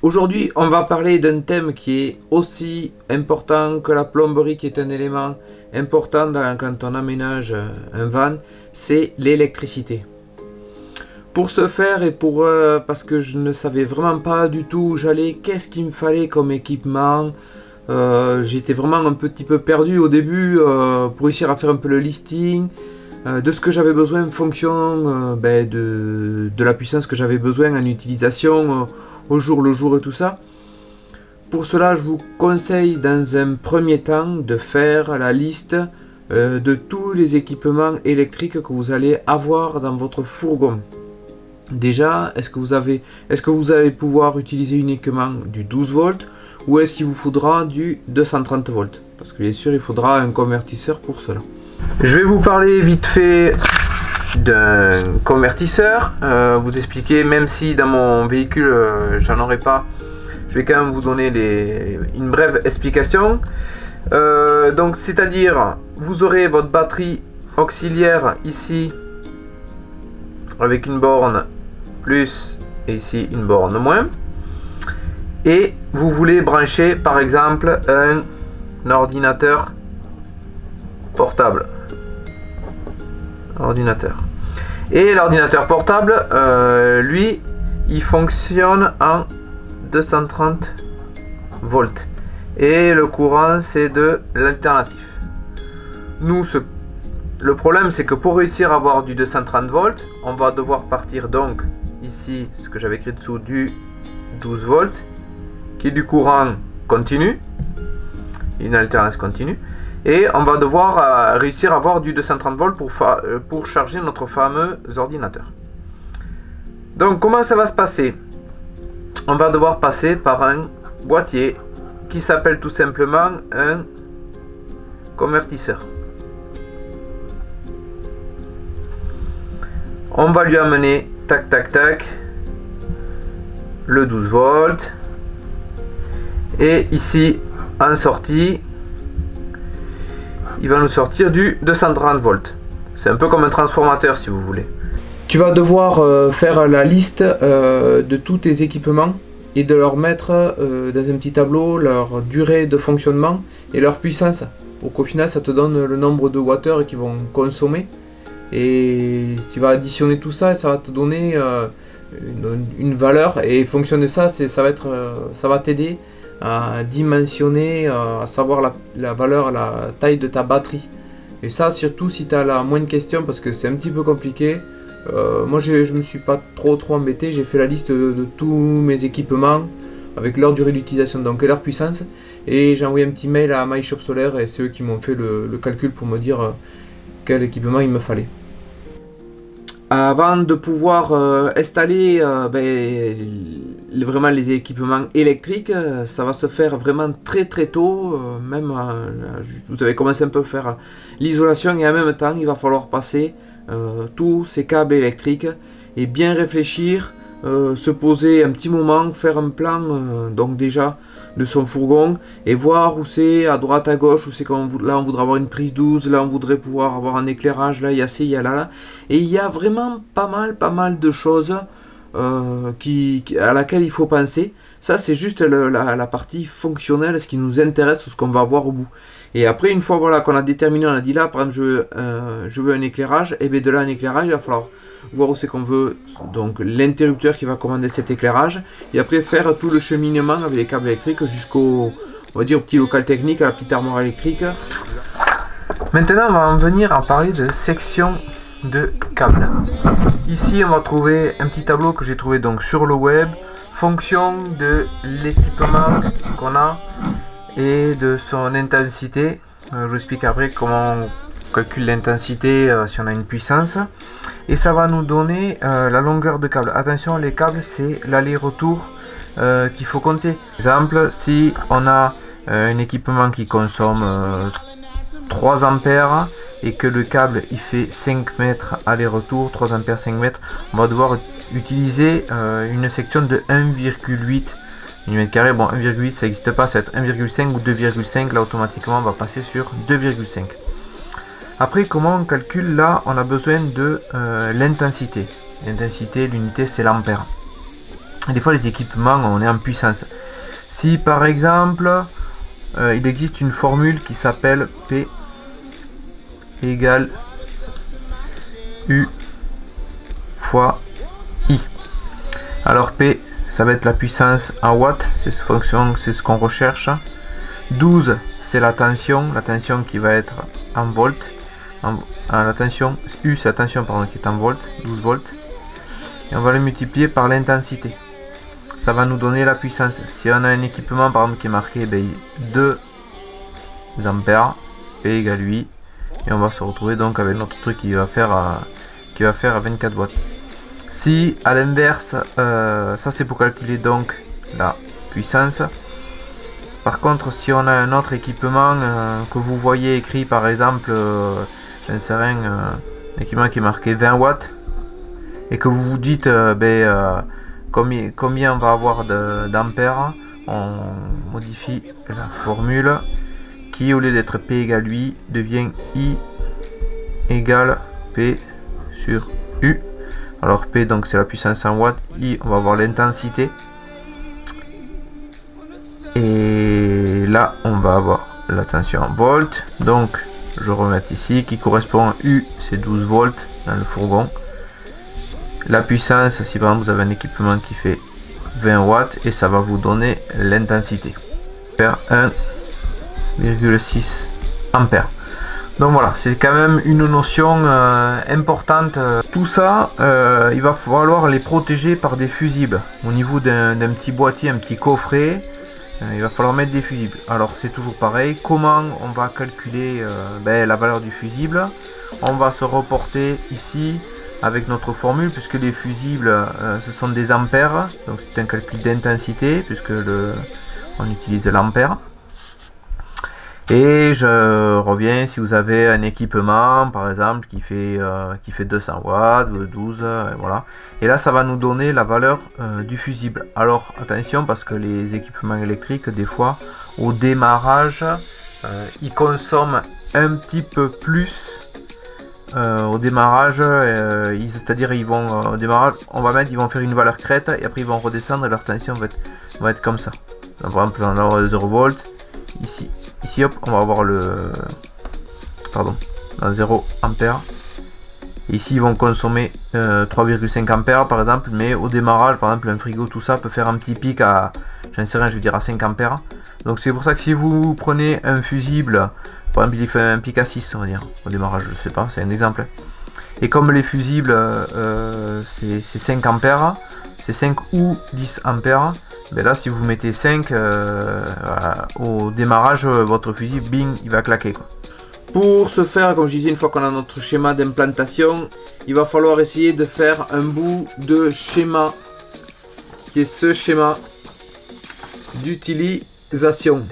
Aujourd'hui, on va parler d'un thème qui est aussi important que la plomberie, qui est un élément important quand on aménage un van, c'est l'électricité. Pour ce faire et parce que je ne savais vraiment pas du tout où j'allais, qu'est-ce qu'il me fallait comme équipement, j'étais vraiment un petit peu perdu au début pour réussir à faire un peu le listing de ce que j'avais besoin en fonction de la puissance que j'avais besoin en utilisation au jour le jour et tout ça. Pour cela, je vous conseille dans un premier temps de faire la liste de tous les équipements électriques que vous allez avoir dans votre fourgon. Déjà, est-ce que vous allez pouvoir utiliser uniquement du 12 volts ou est-ce qu'il vous faudra du 230 volts? Parce que bien sûr, il faudra un convertisseur pour cela. Je vais vous parler vite fait d'un convertisseur, vous expliquer, même si dans mon véhicule j'en aurai pas, je vais quand même vous donner une brève explication. Donc c'est à dire, vous aurez votre batterie auxiliaire ici avec une borne plus et ici une borne moins, et vous voulez brancher par exemple un ordinateur portable. Et l'ordinateur portable, lui, il fonctionne en 230 volts. Et le courant, c'est de l'alternatif. Nous, le problème, c'est que pour réussir à avoir du 230 volts, on va devoir partir donc, ici, ce que j'avais écrit dessous, du 12 volts, qui est du courant continu, une alternance continue. Et on va devoir réussir à avoir du 230 volts pour charger notre fameux ordinateur. Donc comment ça va se passer? On va devoir passer par un boîtier qui s'appelle tout simplement un convertisseur. On va lui amener tac tac tac le 12 volts, et ici en sortie il va nous sortir du 230 volts. C'est un peu comme un transformateur si vous voulez. Tu vas devoir faire la liste de tous tes équipements et de leur mettre dans un petit tableau leur durée de fonctionnement et leur puissance, pour qu'au final ça te donne le nombre de wattheures qu'ils vont consommer. Et tu vas additionner tout ça et ça va te donner une valeur, et en fonction de ça, ça va t'aider à dimensionner, à savoir la valeur, la taille de ta batterie. Et ça, surtout si tu as la moindre question, parce que c'est un petit peu compliqué. Moi je me suis pas trop embêté, j'ai fait la liste de tous mes équipements avec leur durée d'utilisation, donc et leur puissance, et j'ai envoyé un petit mail à MyShop Solaire et c'est eux qui m'ont fait le calcul pour me dire quel équipement il me fallait. Avant de pouvoir installer vraiment les équipements électriques, ça va se faire vraiment très tôt, même vous avez commencé un peu à faire l'isolation, et en même temps il va falloir passer tous ces câbles électriques et bien réfléchir, se poser un petit moment, faire un plan donc déjà de son fourgon et voir où c'est, à droite à gauche, où c'est, là on voudrait avoir une prise 12, là on voudrait pouvoir avoir un éclairage, là il y a ci, il y a là, et il y a vraiment pas mal de choses à laquelle il faut penser. Ça c'est juste la partie fonctionnelle, ce qui nous intéresse, ce qu'on va voir au bout. Et après, une fois voilà, qu'on a déterminé, on a dit là par exemple je veux un éclérage, et bien de là un éclairage, il va falloir voir où c'est qu'on veut donc l'interrupteur qui va commander cet éclairage, et après faire tout le cheminement avec les câbles électriques jusqu'au, on va dire, au petit local technique, à la petite armoire électrique. Maintenant on va en venir à parler de section de câbles. Ici on va trouver un petit tableau que j'ai trouvé donc sur le web, fonction de l'équipement qu'on a et de son intensité. Je vous explique après comment on calcule l'intensité si on a une puissance, et ça va nous donner la longueur de câble. Attention, les câbles c'est l'aller-retour qu'il faut compter. Par exemple, si on a un équipement qui consomme 3 ampères et que le câble il fait 5 mètres aller-retour, 3 ampères 5 mètres, on va devoir utiliser une section de 1,8 mm². Bon, 1,8 ça n'existe pas, ça va être 1,5 ou 2,5, là automatiquement on va passer sur 2,5. Après, comment on calcule? Là on a besoin de l'intensité. L'intensité, l'unité c'est l'ampère. des fois les équipements, on est en puissance. Si par exemple, il existe une formule qui s'appelle P égale U fois I. Alors P, ça va être la puissance en watts, c'est cette fonction, c'est ce qu'on recherche. 12, c'est la tension qui va être en volts. La tension, U, c'est la tension pardon, qui est en volts, 12 volts. Et on va le multiplier par l'intensité. Ça va nous donner la puissance. Si on a un équipement par exemple qui est marqué 2 ampères, P égale 8, et on va se retrouver donc avec notre truc qui va faire 24 watts. Si à l'inverse, ça c'est pour calculer donc la puissance. Par contre, si on a un autre équipement que vous voyez écrit par exemple, un équipement qui est marqué 20 watts, et que vous vous dites combien on va avoir d'ampères, on modifie la formule qui, au lieu d'être P égale 8, devient I égale P sur U. Alors P, donc c'est la puissance en watts, I, on va avoir l'intensité, et là on va avoir la tension en volts. Donc je remets ici qui correspond à U, c'est 12 volts dans le fourgon. La puissance, si par exemple vous avez un équipement qui fait 20 watts, et ça va vous donner l'intensité, faire 1,6 ampères. Donc voilà, c'est quand même une notion importante. Tout ça, il va falloir les protéger par des fusibles. Au niveau d'un petit boîtier, un petit coffret, il va falloir mettre des fusibles. Alors c'est toujours pareil, comment on va calculer la valeur du fusible? On va se reporter ici avec notre formule, puisque les fusibles ce sont des ampères, donc c'est un calcul d'intensité puisque on utilise l'ampère. Et je reviens, si vous avez un équipement par exemple qui fait 200 watts, 12, voilà, et là ça va nous donner la valeur du fusible. Alors attention, parce que les équipements électriques des fois au démarrage ils consomment un petit peu plus. Au démarrage, c'est-à-dire ils vont au démarrage, ils vont faire une valeur crête et après ils vont redescendre et leur tension va être comme ça. Donc, par exemple, on va avoir 0 volts. Ici hop, on va avoir dans 0 ampères. Et ici ils vont consommer 3,5 ampères par exemple, mais au démarrage, par exemple, un frigo, tout ça peut faire un petit pic à, j'en sais rien, je veux dire à 5 ampères. Donc c'est pour ça que si vous prenez un fusible, par exemple, il fait un pic à 6, on va dire, au démarrage, je sais pas, c'est un exemple. Et comme les fusibles, c'est 5 ampères, c'est 5 ou 10 ampères, ben là, si vous mettez 5, au démarrage, votre fusible, bing, il va claquer, quoi. Pour ce faire, comme je disais, une fois qu'on a notre schéma d'implantation, il va falloir essayer de faire un bout de schéma, qui est ce schéma d'utilisation.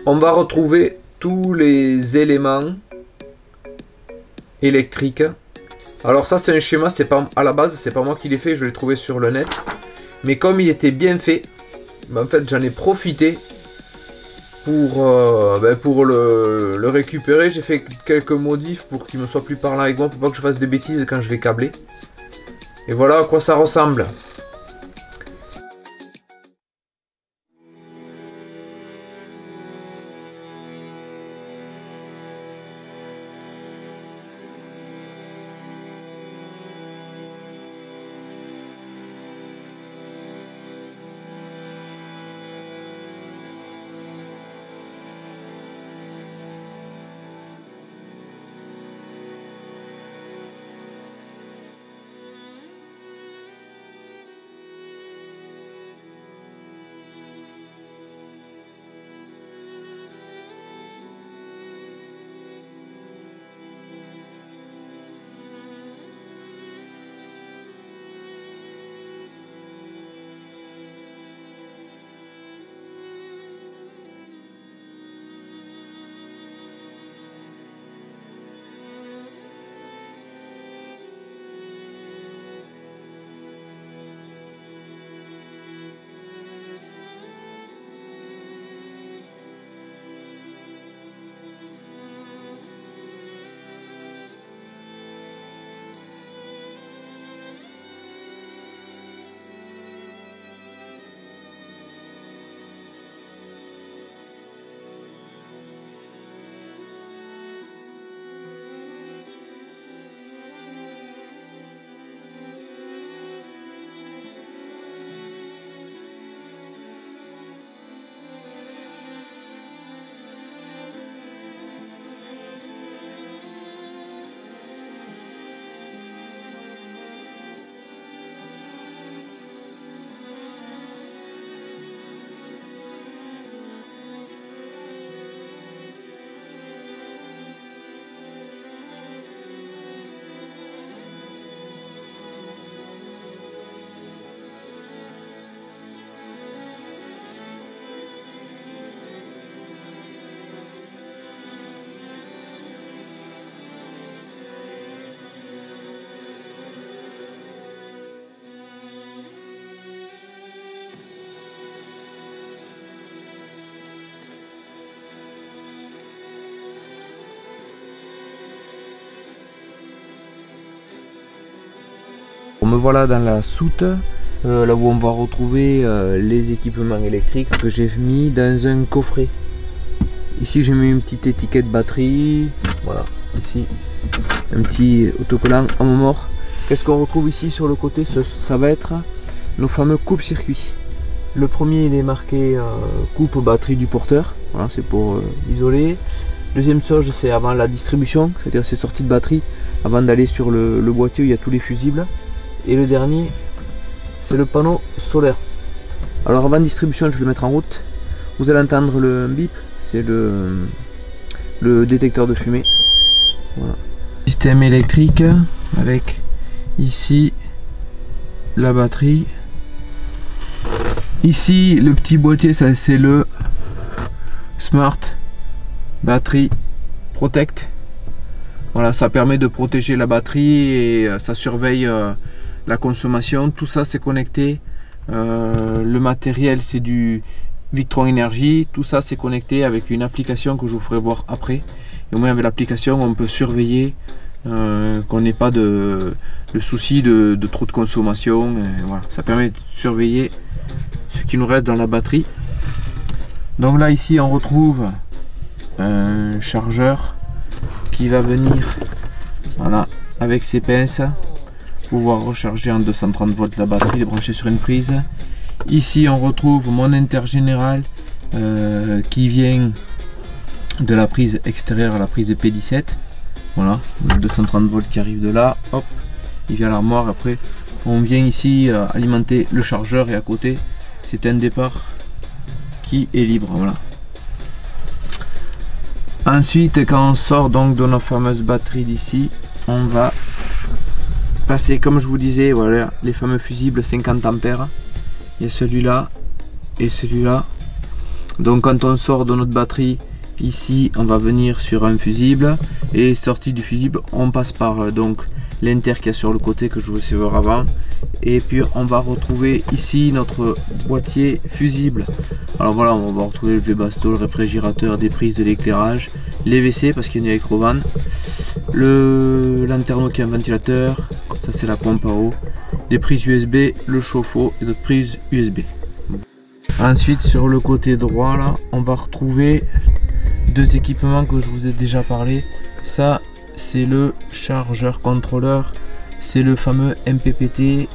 On va retrouver tous les éléments électriques. Alors ça c'est un schéma, c'est pas à la base, c'est pas moi qui l'ai fait, je l'ai trouvé sur le net. Mais comme il était bien fait, en fait j'en ai profité pour le récupérer. J'ai fait quelques modifs pour qu'il me soit plus parlant avec moi, pour pas que je fasse de bêtises quand je vais câbler. Et voilà à quoi ça ressemble. me voilà dans la soute, là où on va retrouver les équipements électriques que j'ai mis dans un coffret. Ici j'ai mis une petite étiquette batterie, voilà, ici un petit autocollant homme mort. Qu'est-ce qu'on retrouve ici sur le côté? Ça va être nos fameux coupe-circuits. Le premier il est marqué coupe batterie du porteur, voilà, c'est pour isoler. Deuxième chose c'est avant la distribution, c'est-à-dire c'est sorti de batterie avant d'aller sur le boîtier où il y a tous les fusibles. Et le dernier c'est le panneau solaire. Alors avant distribution je vais le mettre en route. Vous allez entendre le bip, c'est le détecteur de fumée. Voilà. Système électrique avec ici la batterie. Ici le petit boîtier, ça c'est le Smart Battery Protect. Voilà, ça permet de protéger la batterie et ça surveille la consommation. Tout ça c'est connecté. Le matériel c'est du Victron Energy. Tout ça c'est connecté avec une application que je vous ferai voir après. Et au moins avec l'application on peut surveiller qu'on n'ait pas de souci de trop de consommation. Et voilà, ça permet de surveiller ce qui nous reste dans la batterie. Donc là ici on retrouve un chargeur qui va venir, voilà, avec ses pinces, pouvoir recharger en 230 volts la batterie, brancher sur une prise. Ici on retrouve mon intergénéral qui vient de la prise extérieure à la prise P17. Voilà, 230 volts qui arrive de là, hop, il vient à l'armoire. Après on vient ici alimenter le chargeur et à côté c'est un départ qui est libre. Voilà. Ensuite quand on sort donc de nos fameuses batteries d'ici, on va passer, comme je vous disais, voilà, les fameux fusibles 50 ampères. Il y a celui-là et celui-là. Donc quand on sort de notre batterie, ici on va venir sur un fusible et sortie du fusible on passe par donc l'inter qui est sur le côté que je vous ai voir avant, et puis on va retrouver ici notre boîtier fusible. Alors voilà, on va retrouver le V-Basto, le réfrigérateur, des prises de l'éclairage, les WC parce qu'il y a une électrovan, le lanterneau qui est un ventilateur, ça c'est la pompe à eau, des prises USB, le chauffe-eau et d'autres prises USB. Ensuite sur le côté droit là on va retrouver deux équipements que je vous ai déjà parlé. Ça c'est le chargeur contrôleur, c'est le fameux MPPT,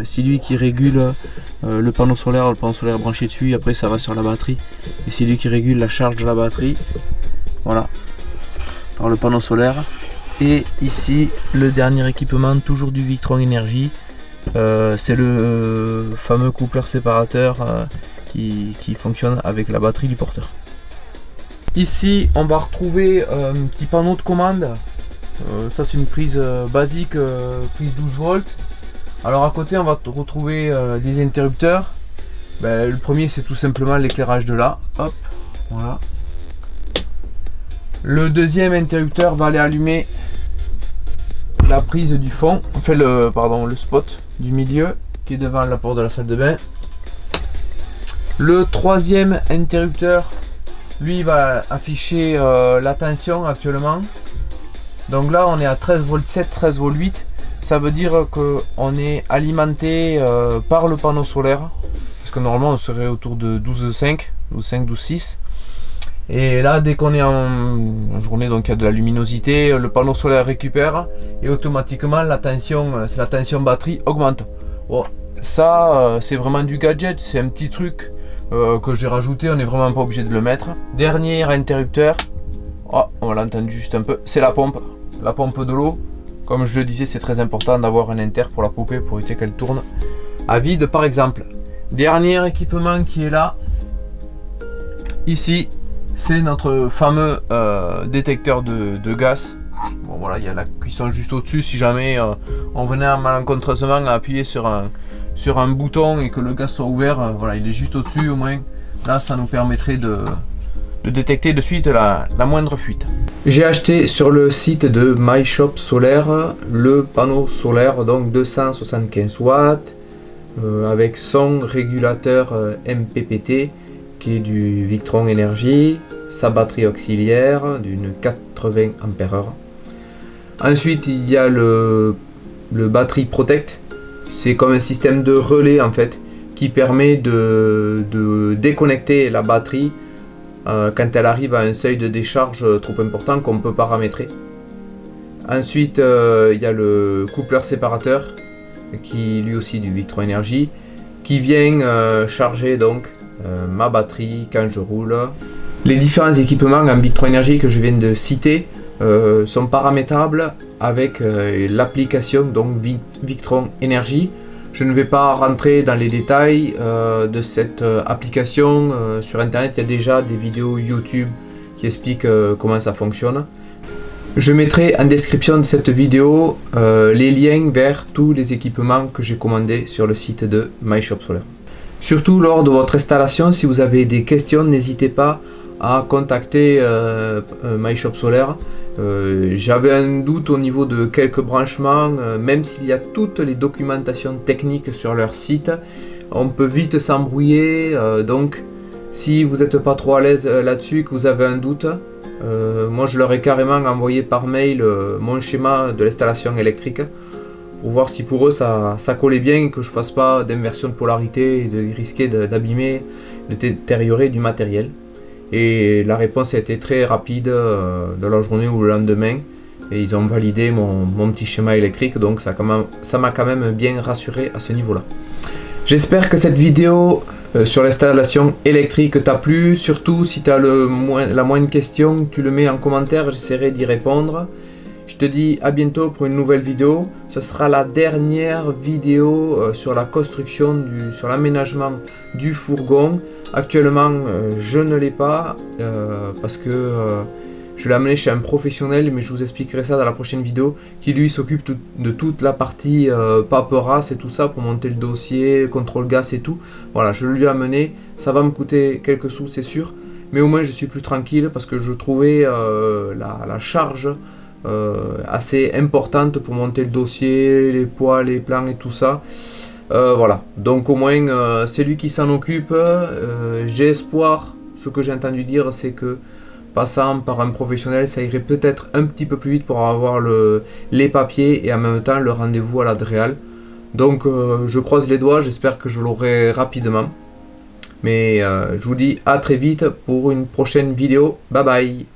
c'est lui qui régule le panneau solaire branché dessus, et après ça va sur la batterie et c'est lui qui régule la charge de la batterie, voilà, par le panneau solaire. Et ici le dernier équipement, toujours du Victron Energy, c'est le fameux coupleur séparateur qui fonctionne avec la batterie du porteur. Ici on va retrouver un petit panneau de commande, ça c'est une prise basique, prise 12 volts. Alors à côté on va retrouver des interrupteurs. Le premier c'est tout simplement l'éclairage de là, hop, voilà. Le deuxième interrupteur va aller allumer la prise du fond, enfin le spot du milieu qui est devant la porte de la salle de bain. Le troisième interrupteur, lui va afficher la tension actuellement. Donc là on est à 13 volts 7, 13 volts 8. Ça veut dire qu'on est alimenté par le panneau solaire. Parce que normalement on serait autour de 12,5, 12,5, 12,6. Et là dès qu'on est en journée, donc il y a de la luminosité, le panneau solaire récupère et automatiquement la tension, la tension batterie augmente. Bon, ça c'est vraiment du gadget, c'est un petit truc que j'ai rajouté, on n'est vraiment pas obligé de le mettre. Dernier interrupteur, oh, on l'a entendu juste un peu, c'est la pompe de l'eau. Comme je le disais, c'est très important d'avoir un inter pour la poupée pour éviter qu'elle tourne à vide par exemple. Dernier équipement qui est là, ici, c'est notre fameux détecteur de gaz. Bon voilà, il y a la cuisson juste au-dessus. Si jamais on venait malencontreusement à appuyer sur un bouton et que le gaz soit ouvert, voilà, il est juste au-dessus au moins. Là, ça nous permettrait de détecter de suite la moindre fuite. J'ai acheté sur le site de My Shop Solaire le panneau solaire, donc 275 watts, avec son régulateur MPPT qui est du Victron Energy, sa batterie auxiliaire d'une 80 ampères. Ensuite il y a le Battery Protect C'est comme un système de relais en fait qui permet de déconnecter la batterie quand elle arrive à un seuil de décharge trop important qu'on ne peut paramétrer. Ensuite, il y a le coupleur séparateur qui lui aussi du Victron Energy qui vient charger donc ma batterie quand je roule. Les différents équipements en Victron Energy que je viens de citer sont paramétrables avec l'application donc Victron Energy. Je ne vais pas rentrer dans les détails de cette application. Sur internet, il y a déjà des vidéos YouTube qui expliquent comment ça fonctionne. Je mettrai en description de cette vidéo les liens vers tous les équipements que j'ai commandés sur le site de MyShopSolar. Surtout lors de votre installation, si vous avez des questions, n'hésitez pas à contacter MyShopSolar. J'avais un doute au niveau de quelques branchements, même s'il y a toutes les documentations techniques sur leur site, on peut vite s'embrouiller, donc si vous n'êtes pas trop à l'aise là-dessus, que vous avez un doute, moi je leur ai carrément envoyé par mail mon schéma de l'installation électrique pour voir si pour eux ça collait bien et que je ne fasse pas d'inversion de polarité et de risquer d'abîmer, de détériorer du matériel. Et la réponse a été très rapide dans la journée ou le lendemain et ils ont validé mon petit schéma électrique, donc ça m'a quand même bien rassuré à ce niveau là. J'espère que cette vidéo sur l'installation électrique t'a plu. Surtout si tu as la moindre question, tu le mets en commentaire, j'essaierai d'y répondre. Je te dis à bientôt pour une nouvelle vidéo. Ce sera la dernière vidéo sur la construction, sur l'aménagement du fourgon. Actuellement, je ne l'ai pas parce que je l'ai amené chez un professionnel, mais je vous expliquerai ça dans la prochaine vidéo, qui lui s'occupe de toute la partie paperasse et tout ça pour monter le dossier, contrôle gaz et tout. Voilà, je lui ai amené, ça va me coûter quelques sous, c'est sûr, mais au moins je suis plus tranquille parce que je trouvais la charge assez importante pour monter le dossier, les poids, les plans et tout ça. Voilà, donc au moins c'est lui qui s'en occupe. J'ai espoir, ce que j'ai entendu dire, c'est que passant par un professionnel, ça irait peut-être un petit peu plus vite pour avoir les papiers et en même temps le rendez-vous à l'Adréal. Donc je croise les doigts, j'espère que je l'aurai rapidement. Mais je vous dis à très vite pour une prochaine vidéo. Bye bye.